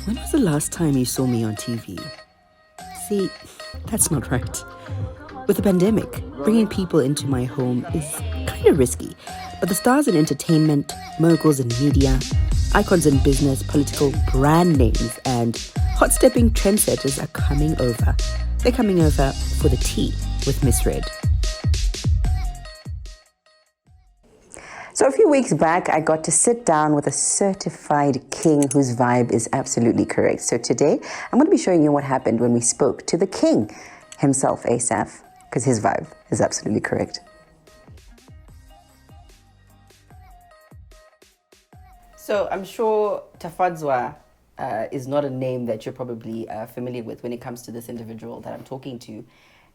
When was the last time you saw me on TV? See, that's not right. With the pandemic, bringing people into my home is kind of risky. But the stars in entertainment, moguls in media, icons in business, political brand names, and hot-stepping trendsetters are coming over. They're coming over for the tea with MisRed. So a few weeks back, I got to sit down with a certified king whose vibe is absolutely correct. So today, I'm going to be showing you what happened when we spoke to the king himself, Asaph, because his vibe is absolutely correct. So I'm sure 𝗪𝗪𝗪𝘓 is not a name that you're probably familiar with when it comes to this individual that I'm talking to.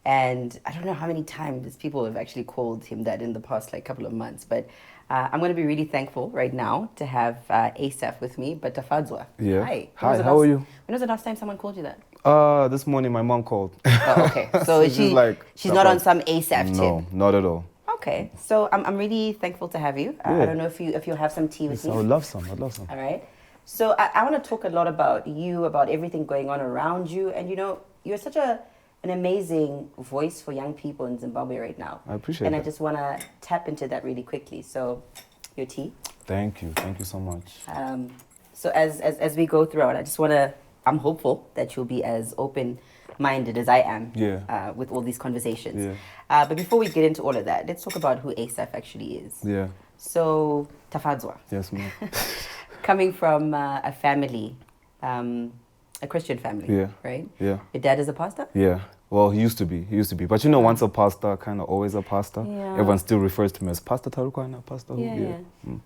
And I don't know how many times people have actually called him that in the past couple of months, but I'm going to be really thankful right now to have Asaph with me, but 𝗪𝗪𝗪𝗪. Yeah. Hi. Hi, how are you? When was the last time someone called you that? This morning my mom called. Oh, okay. So she's not on some Asaph tip? No, not at all. Okay. So I'm really thankful to have you. I don't know if you'll have some tea with me. I would love some. All right. So I want to talk a lot about you, about everything going on around you. And, you're such an amazing voice for young people in Zimbabwe right now. I appreciate it. And I just want to tap into that really quickly. So, your tea. Thank you. Thank you so much. So as we go throughout, I'm hopeful that you'll be as open-minded as I am with all these conversations. Yeah. But before we get into all of that, let's talk about who Asaph actually is. Yeah. So, 𝗪𝗪𝗪𝗪𝗪. Yes, ma'am. Coming from a family, a Christian family, right? Yeah. Your dad is a pastor? Yeah. Well, he used to be. But once a pastor, kind of always a pastor. Yeah. Everyone still refers to him as Pastor Tarukwana, Pastor who? Yeah.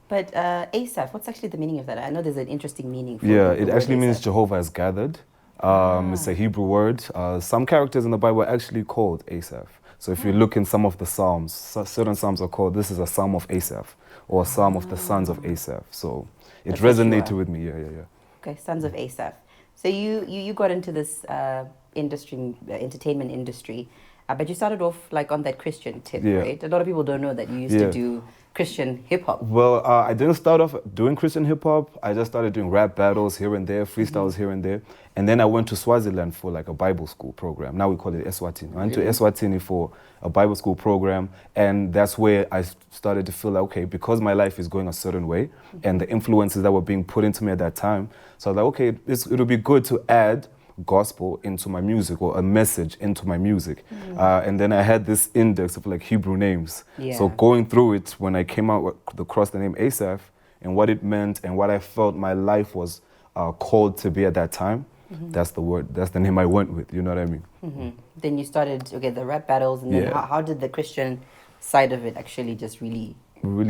But Asaph, what's actually the meaning of that? I know there's an interesting meaning for it actually means Jehovah has gathered. It's a Hebrew word. Some characters in the Bible are actually called Asaph. So if you look in some of the Psalms, certain Psalms are called, this is a Psalm of Asaph, or a Psalm of the sons of Asaph. So it resonated with me, yeah. Okay, sons of Asaph. So you got into this entertainment industry, but you started off on that Christian tip, right? A lot of people don't know that you used to do Christian hip-hop. Well, I didn't start off doing Christian hip-hop. I just started doing rap battles here and there, freestyles here and there. And then I went to Swaziland for a Bible school program. Now we call it Eswatini. I went to Eswatini for a Bible school program, and that's where I started to feel okay, because my life is going a certain way, and the influences that were being put into me at that time. So I was like, okay, it'll be good to add gospel into my music, or a message into my music. And then I had this index of Hebrew names. Yeah. So going through it, when I came out across the name Asaph and what it meant and what I felt my life was called to be at that time, that's the name I went with, you know what I mean? Then you started, the rap battles, and then how did the Christian side of it actually just really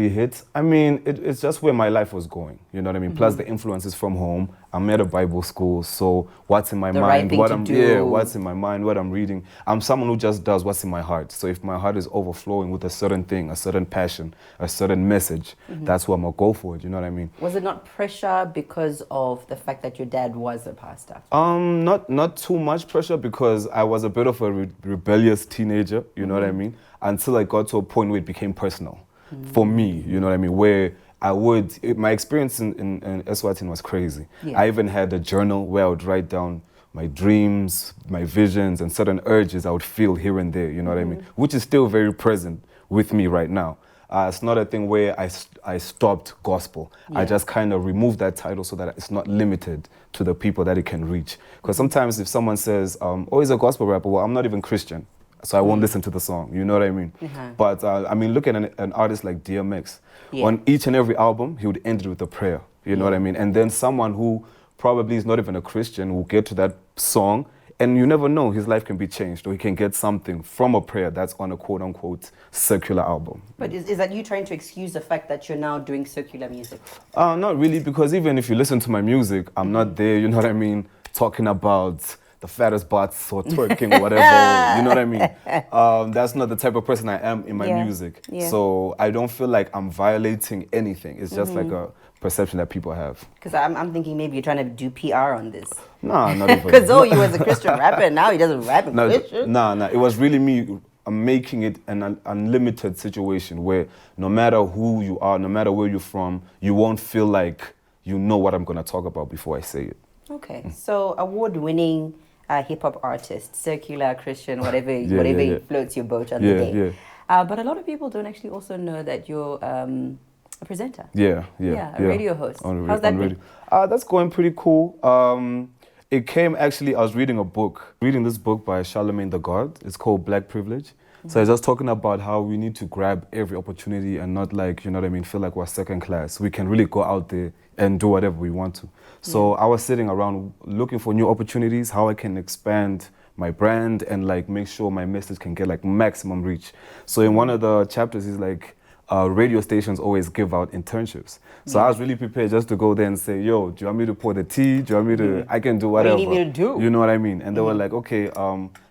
hit? I mean, it's just where my life was going, you know what I mean? Plus the influences from home. I'm at a Bible school, so what's in my mind, what's in my mind, what I'm reading. I'm someone who just does what's in my heart. So if my heart is overflowing with a certain thing, a certain passion, a certain message, that's what I'm gonna go for it, you know what I mean? Was it not pressure because of the fact that your dad was a pastor? Not too much pressure, because I was a bit of a rebellious teenager, you know what I mean? Until I got to a point where it became personal. For me, you know what I mean, where my experience in Eswatini was crazy. I even had a journal where I would write down my dreams, my visions, and certain urges I would feel here and there, you know what I mean, which is still very present with me right now. It's not a thing where I stopped gospel. I just kind of removed that title so that it's not limited to the people that it can reach. Because sometimes if someone says, oh, he's a gospel rapper, well, I'm not even Christian, so I won't listen to the song, you know what I mean? But look at an artist like DMX. On each and every album, he would end it with a prayer, you know what I mean? And then someone who probably is not even a Christian will get to that song, and you never know, his life can be changed, or he can get something from a prayer that's on a quote-unquote secular album. But is that you trying to excuse the fact that you're now doing secular music? Not really, because even if you listen to my music, I'm not there, you know what I mean, talking about the fattest butts or twerking or whatever, you know what I mean? That's not the type of person I am in my music. So I don't feel like I'm violating anything. It's just like a perception that people have. Because I'm thinking maybe you're trying to do PR on this. Nah, not even. Because you was a Christian rapper, and now he doesn't rap in Christian. Nah, it was really me making it an unlimited situation where no matter who you are, no matter where you're from, you won't feel like you know what I'm going to talk about before I say it. Okay, so award-winning hip hop artist, secular Christian, whatever floats your boat on the day. But a lot of people don't actually also know that you're a presenter. A radio host. How's that been? That's going pretty cool. It came actually, I was reading this book by Charlemagne the God. It's called Black Privilege. So it's just talking about how we need to grab every opportunity and not like, you know what I mean, feel like we're second class. We can really go out there and do whatever we want to. So I was sitting around looking for new opportunities, how I can expand my brand and like make sure my message can get like maximum reach. So in one of the chapters is like, radio stations always give out internships. So I was really prepared just to go there and say, yo, do you want me to pour the tea? Do you want me to, I can do whatever. What do you need me to do? You know what I mean? And they were like, okay,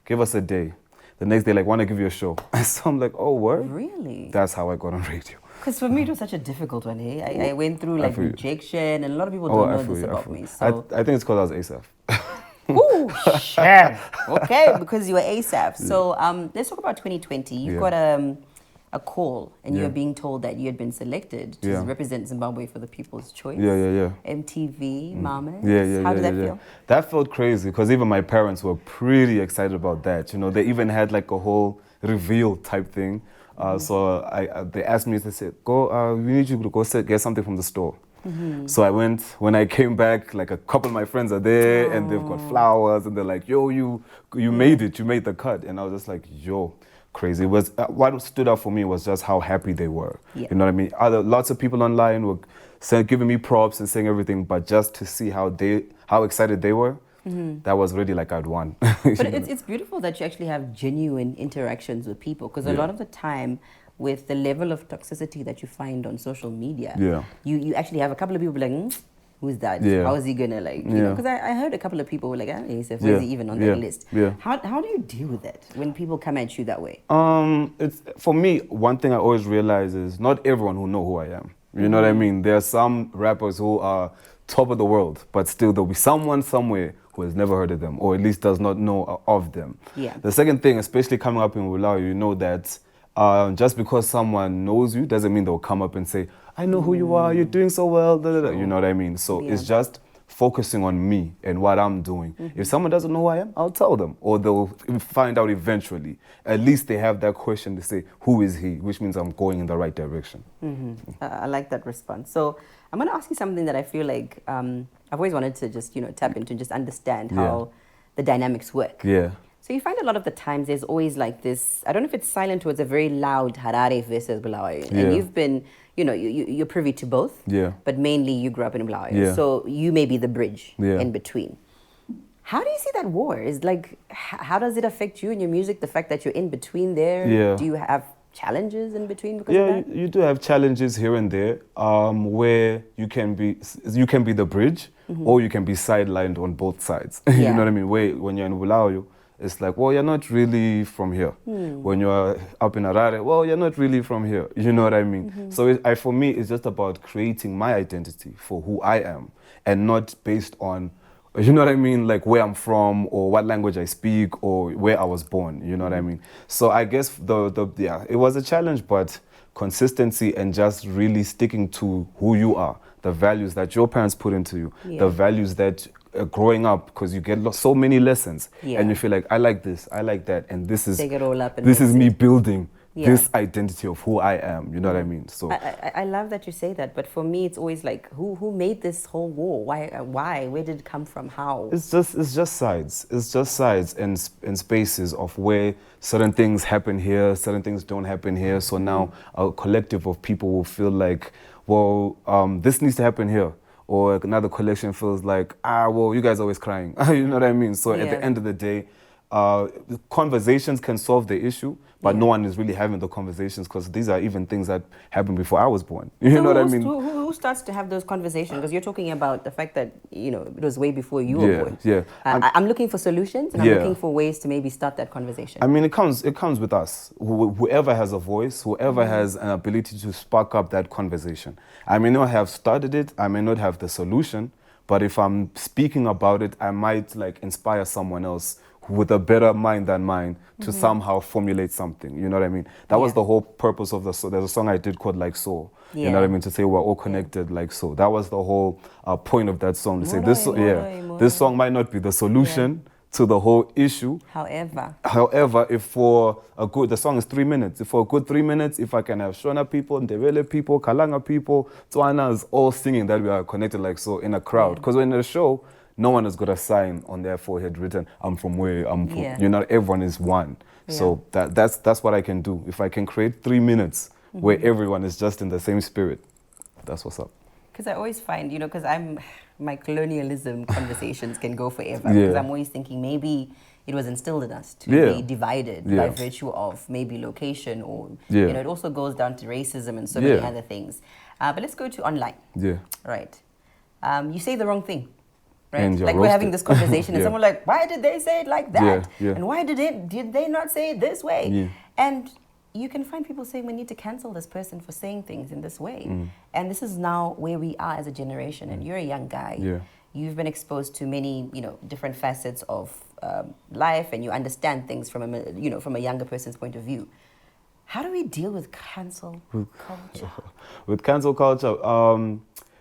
give us a day. The next day, like, want to give you a show. So I'm like, oh, what? Really? That's how I got on radio. Because for me, it was such a difficult one. I went through like rejection, and a lot of people don't know this about me. So I think it's called Asaph. Ooh, shit. Okay, because you were Asaph. So let's talk about 2020. You've got a call, and you're being told that you had been selected to represent Zimbabwe for the People's Choice. MTV, Mamas. How did that feel? That felt crazy because even my parents were pretty excited about that. You know, they even had like a whole reveal type thing. So they asked me, they said, go, we need you to go get something from the store. So I went. When I came back, like a couple of my friends are there and they've got flowers and they're like, yo, you made it, you made the cut. And I was just like, yo, crazy. It was what stood out for me was just how happy they were. You know what I mean? Lots of people online were giving me props and saying everything, but just to see how excited they were, that was really like I'd won. But it's beautiful that you actually have genuine interactions with people, because a lot of the time, with the level of toxicity that you find on social media, you actually have a couple of people like, who's that? How is he gonna like, you know? Because I heard a couple of people were like, Asaph, where is he even on that list? How do you deal with it when people come at you that way? It's for me, one thing I always realize is not everyone who know who I am. You know what I mean? There are some rappers who are top of the world, but still there'll be someone somewhere who has never heard of them, or at least does not know of them. The second thing, especially coming up in Ulawi, you know that just because someone knows you doesn't mean they'll come up and say, I know who you are, you're doing so well, you know what I mean? So it's just focusing on me and what I'm doing. If someone doesn't know who I am, I'll tell them, or they'll find out eventually. At least they have that question to say, who is he? Which means I'm going in the right direction. I like that response. So I'm going to ask you something that I feel like I've always wanted to just, tap into and just understand how the dynamics work. So you find a lot of the times there's always like this, I don't know if it's silent or it's a very loud Harare versus Bulawayo. And you've been, you're privy to both, but mainly you grew up in Bulawayo. So you may be the bridge in between. How do you see that war? Is like, how does it affect you and your music, the fact that you're in between there? Do you have challenges in between because of that? You do have challenges here and there where you can be the bridge or you can be sidelined on both sides. You know what I mean? When you're in Bulawayo, it's like, well, you're not really from here. When you're up in Harare, well, you're not really from here. You know what I mean? So for me, it's just about creating my identity for who I am and not based on, you know what I mean, like where I'm from or what language I speak or where I was born. You know what I mean? So I guess it was a challenge, but consistency and just really sticking to who you are, the values that your parents put into you, the values that growing up, because you get so many lessons and you feel like, I like this, I like that, and this is take it all up and this is me building this identity of who I am. You know what I mean? So I love that you say that, but for me it's always like, who made this whole war? Why? Where did it come from? How? It's just sides. It's just sides and spaces of where certain things happen here, certain things don't happen here. So now a collective of people will feel like, well, this needs to happen here. Or another collection feels like, well, you guys are always crying. You know what I mean? So at the end of the day, conversations can solve the issue, but no one is really having the conversations because these are even things that happened before I was born. You know what I mean? Who starts to have those conversations? Because you're talking about the fact that, it was way before you were born. I'm looking for solutions and I'm looking for ways to maybe start that conversation. I mean, it comes with us. Whoever has a voice, whoever has an ability to spark up that conversation. I may not have started it, I may not have the solution, but if I'm speaking about it, I might like inspire someone else with a better mind than mine to somehow formulate something. You know what I mean? That was the whole purpose of the song. There's a song I did called Like So. You know what I mean? To say we're all connected like so. That was the whole point of that song. To say this song might not be the solution to the whole issue. However, if for a good, the song is 3 minutes. If for a good 3 minutes, if I can have Shona people, Ndebele people, Kalanga people, Tswanas all singing that we are connected like so in a crowd. Because when in a show, no one has got a sign on their forehead written, I'm from where, I'm from, you know, everyone is one. So that's what I can do. If I can create 3 minutes where everyone is just in the same spirit, that's what's up. Because I always find, you know, because my colonialism conversations can go forever. Because I'm always thinking maybe it was instilled in us to be divided by virtue of maybe location or, you know, it also goes down to racism and so many other things. But let's go to online. Right. You say the wrong thing. Right? Like we're having this conversation and someone like, why did they say it like that? And why did they not say it this way? And you can find people saying we need to cancel this person for saying things in this way. And this is now where we are as a generation. And you're a young guy. You've been exposed to many, you know, different facets of life, and you understand things from a, you know, from a younger person's point of view. How do we deal with cancel culture? With cancel culture,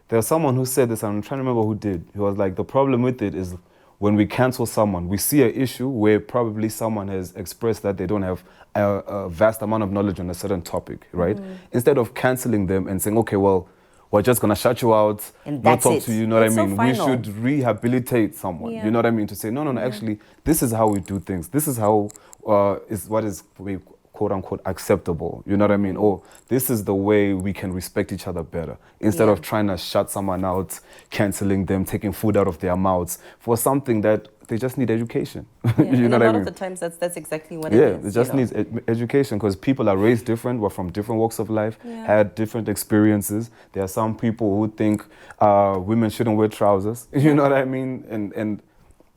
there's someone who said this, and I'm trying to remember who did. He was like, the problem with it is when we cancel someone, we see an issue where probably someone has expressed that they don't have a vast amount of knowledge on a certain topic, right? Instead of canceling them and saying, okay, well, we're just going to shut you out, and not talk to you, you know what I mean? We should rehabilitate someone, you know what I mean? To say, no, actually, this is how we do things. This is how, what is quote unquote acceptable, you know what I mean? Or this is the way we can respect each other better. Instead of trying to shut someone out, canceling them, taking food out of their mouths for something that they just need education. You know what I mean? A lot of the times that's exactly what it is. It just needs education, because people are raised different, we're from different walks of life, had different experiences. There are some people who think women shouldn't wear trousers, you know what I mean? And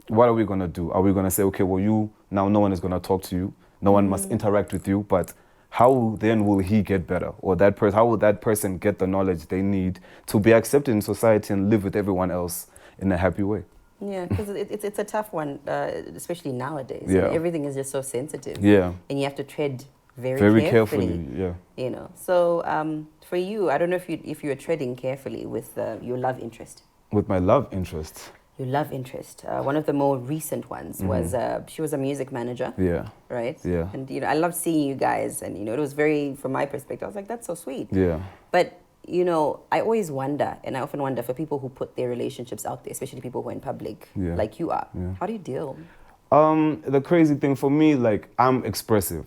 what are we gonna do? Are we gonna say, okay, well, now no one is gonna talk to you, no one must interact with you, but how then will he get better? Or how will that person get the knowledge they need to be accepted in society and live with everyone else in a happy way? Yeah, because it's a tough one, especially nowadays. Yeah. Everything is just so sensitive. Yeah. And you have to tread very carefully. Yeah. You know, so for you, I don't know if you are treading carefully with your love interest. With my love interest? Your love interest. One of the more recent ones was, she was a music manager. Yeah. Right? Yeah. And, you know, I loved seeing you guys, and, you know, it was very, from my perspective, I was like, that's so sweet. Yeah. But, you know, I always wonder, and I often wonder for people who put their relationships out there, especially people who are in public, like you are. How do you deal? The crazy thing for me, like, I'm expressive.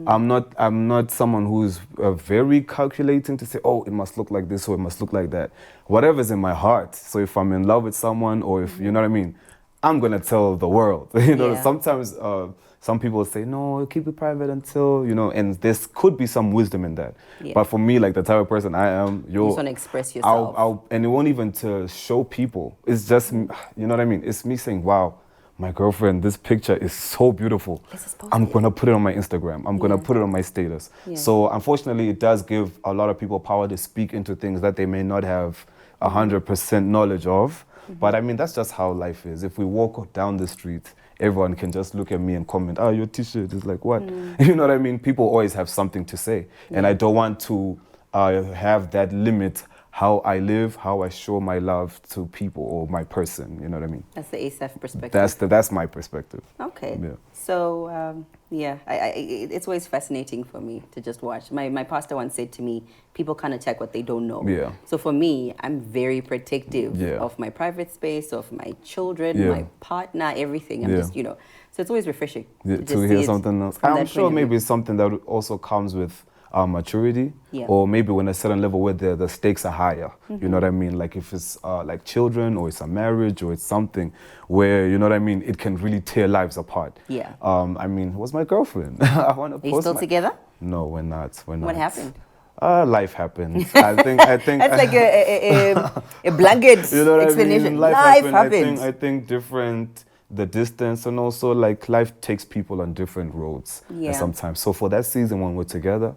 I'm not someone who's very calculating to say, oh, it must look like this or it must look like that. Whatever's in my heart. So if I'm in love with someone, or if, you know what I mean, I'm going to tell the world. You know, sometimes some people say, no, keep it private until, you know, and there could be some wisdom in that. But for me, like the type of person I am, you just want to express yourself. And it won't even to show people. It's just, you know what I mean? It's me saying, wow, my girlfriend, this picture is so beautiful. I'm going to put it on my Instagram. I'm going to put it on my status. So unfortunately, it does give a lot of people power to speak into things that they may not have 100% knowledge of. But I mean, that's just how life is. If we walk down the street, everyone can just look at me and comment, oh, your t-shirt is like what? You know what I mean? People always have something to say. And I don't want to have that limit how I live, how I show my love to people or my person, you know what I mean? That's the Asaph perspective. That's my perspective. Okay. Yeah. So, it's always fascinating for me to just watch. My pastor once said to me, people can't attack what they don't know. Yeah. So for me, I'm very protective of my private space, of my children, my partner, everything. I'm just, you know, so it's always refreshing to hear something else. I'm sure maybe it's something that also comes with maturity, or maybe when a certain level where the stakes are higher, you know what I mean? Like if it's like children, or it's a marriage, or it's something where, you know what I mean, it can really tear lives apart. Yeah. I mean, it was my girlfriend. Are you still together? No, we're not. What happened? Life happens. I think that's like a blanket you know explanation. I mean? Life happens. I think different. The distance, and also like life takes people on different roads sometimes. So for that season when we're together,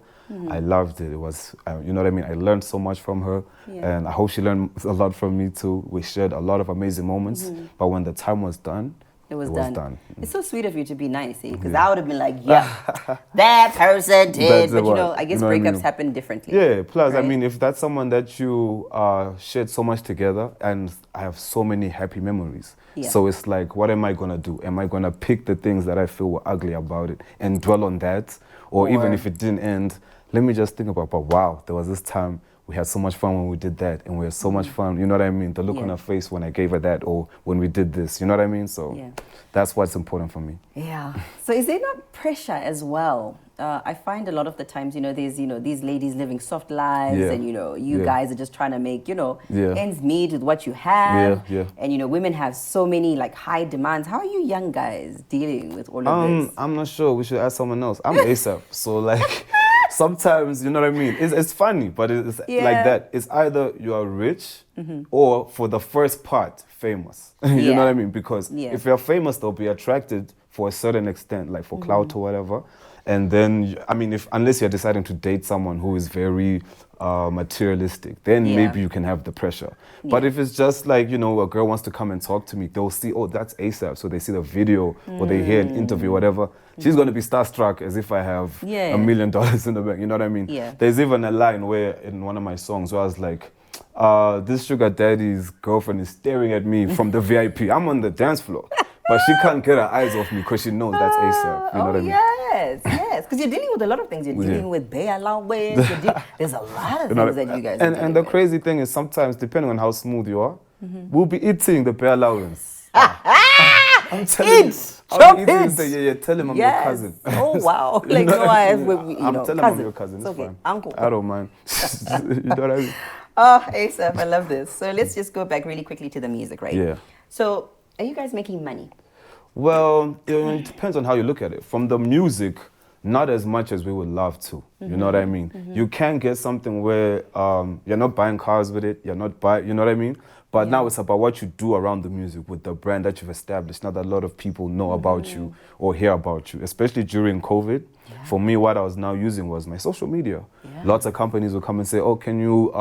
I loved it. It was, you know what I mean? I learned so much from her, and I hope she learned a lot from me too. We shared a lot of amazing moments, but when the time was done, It was was done. done. It's so sweet of you to be nice, because I would have been like, yeah, that person did. That's But what- I guess you know what I breakups mean? happen differently. Yeah, plus, I right? mean, if that's someone that you shared so much together, and I have so many happy memories. Yeah. So it's like, what am I going to do? Am I going to pick the things that I feel were ugly about it and dwell on that? Or even if it didn't end, let me just think about, wow, there was this time we had so much fun when we did that, and we had so much fun, you know what I mean? The look on her face when I gave her that, or when we did this, you know what I mean? So that's what's important for me. Yeah. So is there not pressure as well? I find a lot of the times, there's, these ladies living soft lives, and, you guys are just trying to make, ends meet with what you have. And, women have so many, like, high demands. How are you young guys dealing with all of this? I'm not sure. We should ask someone else. I'm Asaph, so, like... Sometimes, you know what I mean? It's funny, but it's like that. It's either you are rich or, for the first part, famous. You know what I mean? Because if you're famous, they'll be attracted for a certain extent, like for clout or whatever. And then, I mean, unless you're deciding to date someone who is very materialistic, then maybe you can have the pressure. But if it's just like, a girl wants to come and talk to me, they'll see, oh, that's Asaph. So they see the video or they hear an interview, whatever. She's going to be starstruck as if I have $1 million in the bank. You know what I mean? There's even a line where, in one of my songs, where I was like, this sugar daddy's girlfriend is staring at me from the VIP. I'm on the dance floor. But she can't get her eyes off me because she knows that's Asaph. You know what I mean? Yes. Because you're dealing with a lot of things. You're dealing with 𝗪𝗧𝗪𝗥𝗏. There's a lot of things that you guys are And the crazy thing is, sometimes, depending on how smooth you are, we'll be eating the 𝗪𝗧𝗪𝗥𝗏. I'm telling you. Chop it! Tell him I'm your cousin. Oh, wow. You know what I mean? I'm telling him I'm your cousin. It's okay. fine. Uncle. I don't mind. You know what I mean? Oh, Asaph, I love this. So let's just go back really quickly to the music, right? Yeah. So, are you guys making money? Well, it depends on how you look at it. From the music, not as much as we would love to. You know what I mean? You can get something where you're not buying cars with it, you're not buying, you know what I mean? But now it's about what you do around the music with the brand that you've established. Now that a lot of people know about you or hear about you, especially during COVID. For me, what I was now using was my social media. Lots of companies will come and say, oh, can you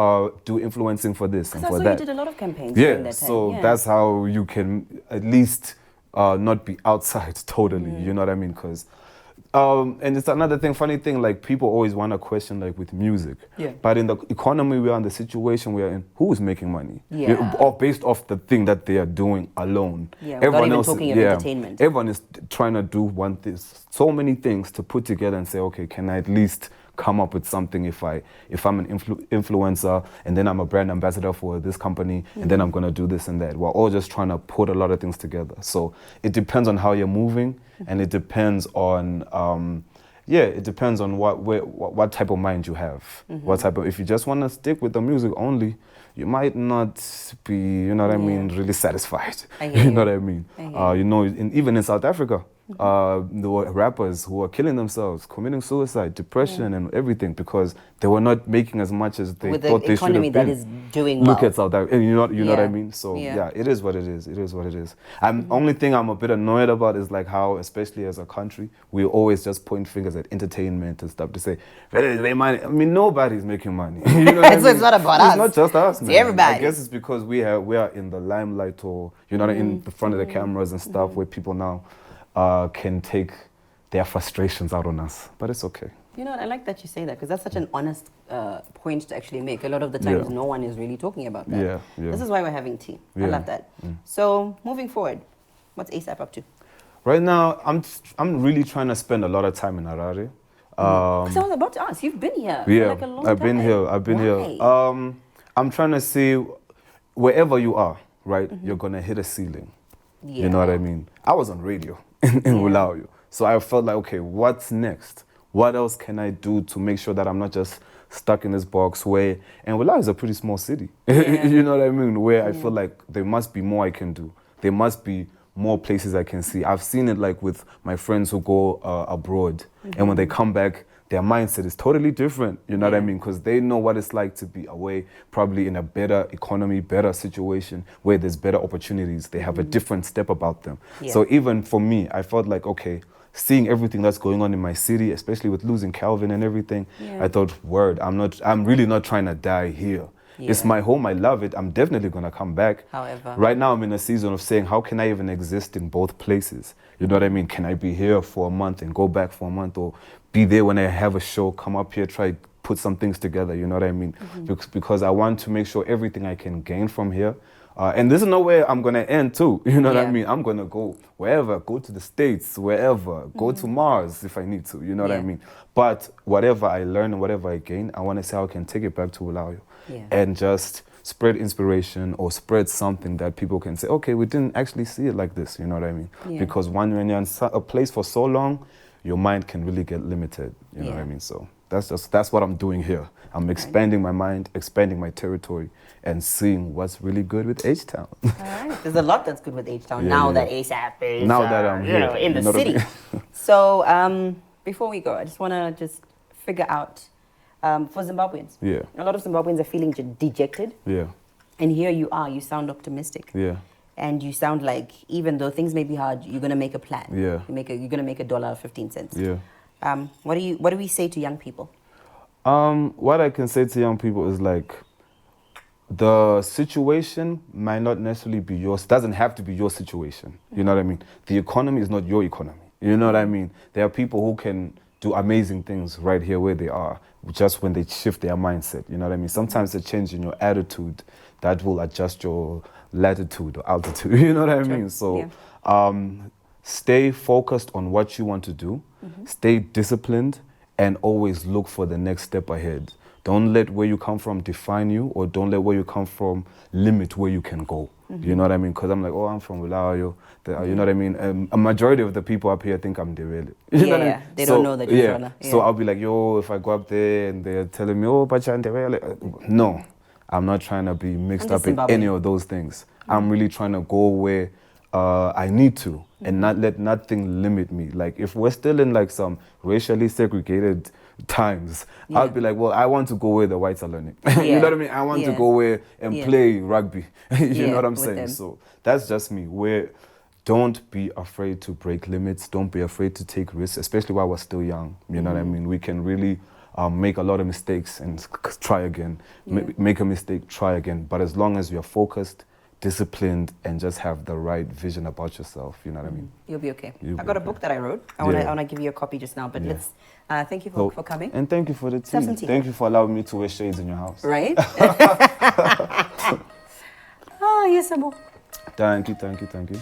do influencing for this and for that? You did a lot of campaigns during that time. So that's how you can at least not be outside totally, you know what I mean? Because and it's another thing, funny thing, like people always want to question, like with music. But in the economy we are in, the situation we are in, who is making money? Or based off the thing that they are doing alone. Everyone else talking of entertainment. Everyone is trying to do one thing, so many things to put together and say, okay, can I at least come up with something if I'm an influencer and then I'm a brand ambassador for this company and then I'm going to do this and that. We're all just trying to put a lot of things together. So it depends on how you're moving and it depends on it depends on what type of mind you have. What type of, if you just want to stick with the music only, you might not be, you know what I mean, really satisfied. You know what I mean? Even in South Africa, there were rappers who were killing themselves, committing suicide, depression and everything because they were not making as much as they thought they should have been. With the economy that is doing well. Look at South Africa, you know what I mean? So it is what it is. It is what it is. Only thing I'm a bit annoyed about is like how, especially as a country, we always just point fingers at entertainment and stuff to say, where they money? I mean, nobody's making money. You know what I mean? It's not about us. It's not just us, man. Everybody. I guess it's because we are in the limelight or, you know, in the front of the cameras and stuff where people now can take their frustrations out on us. But it's okay. You know what, I like that you say that because that's such an honest point to actually make. A lot of the times no one is really talking about that. This is why we're having tea. I love that. So moving forward, what's Asaph up to? Right now, I'm really trying to spend a lot of time in Harare. Because I was about to ask, you've been here for like a long time. I've been here. I'm trying to see wherever you are, right, you're going to hit a ceiling. You know what I mean? I was on radio in 𝗪𝗧𝗪𝗥𝗏. So I felt like, okay, what's next? What else can I do to make sure that I'm not just stuck in this box where, and 𝗪𝗧𝗪𝗥𝗏 is a pretty small city. You know what I mean? Where I feel like there must be more I can do. There must be more places I can see. I've seen it like with my friends who go abroad. And when they come back, their mindset is totally different, you know what I mean? Because they know what it's like to be away, probably in a better economy, better situation, where there's better opportunities. They have a different step about them. So even for me, I felt like, okay, seeing everything that's going on in my city, especially with losing Calvin and everything, I thought, word, I'm really not trying to die here. It's my home. I love it. I'm definitely going to come back. However. Right now I'm in a season of saying, how can I even exist in both places? You know what I mean? Can I be here for a month and go back for a month, or be there when I have a show, come up here, try put some things together, you know what I mean? Because I want to make sure everything I can gain from here. And this is nowhere I'm going to end too, you know what I mean? I'm going to go wherever, go to the States, wherever, go to Mars if I need to, you know what I mean? But whatever I learn and whatever I gain, I want to say how I can take it back to 𝗪𝗧𝗪𝗧 and just spread inspiration or spread something that people can say, okay, we didn't actually see it like this, you know what I mean? Because when you're in a place for so long, your mind can really get limited, you know what I mean? So that's what I'm doing here. I'm expanding my mind, expanding my territory, and seeing what's really good with H-Town. All right. There's a lot that's good with H-Town now that Asaph is now that I'm here, in the city. So before we go, I just want to figure out for Zimbabweans. A lot of Zimbabweans are feeling dejected. And here you are. You sound optimistic. And you sound like even though things may be hard, you're gonna make a plan. You're gonna make $1.15. What do we say to young people? What I can say to young people is like, the situation might not necessarily be yours. Doesn't have to be your situation. You know what I mean? The economy is not your economy. You know what I mean? There are people who can do amazing things right here where they are, just when they shift their mindset. You know what I mean? Sometimes a change in your attitude that will adjust your latitude or altitude. You know what I mean? So stay focused on what you want to do. Stay disciplined and always look for the next step ahead. Don't let where you come from define you, or don't let where you come from limit where you can go. You know what I mean? Because I'm like, oh, I'm from 𝗪𝗧𝗪𝗪. You know what I mean? A majority of the people up here think I'm 𝗪𝗧𝗪𝗪. You know what I mean? They don't know that you're from. So I'll be like, yo, if I go up there and they're telling me, oh, Bacha 𝗪𝗪𝗪. No, I'm not trying to be mixed up in any of those things. I'm really trying to go where I need to and not let nothing limit me. Like if we're still in like some racially segregated times, I'll be like, well, I want to go where the whites are learning. You know what I mean? I want to go where and play rugby. You know what I'm saying? So that's just me. Don't be afraid to break limits. Don't be afraid to take risks, especially while we're still young. You know what I mean? We can really make a lot of mistakes and try again. Make a mistake, try again. But as long as you're focused, disciplined, and just have the right vision about yourself, you know what I mean? You'll be okay. I got a book that I wrote. I want to give you a copy just now, but let's thank you for coming. And thank you for the tea. Thank you for allowing me to wear shades in your house. Right? Oh, yes, Amo. Thank you, thank you, thank you.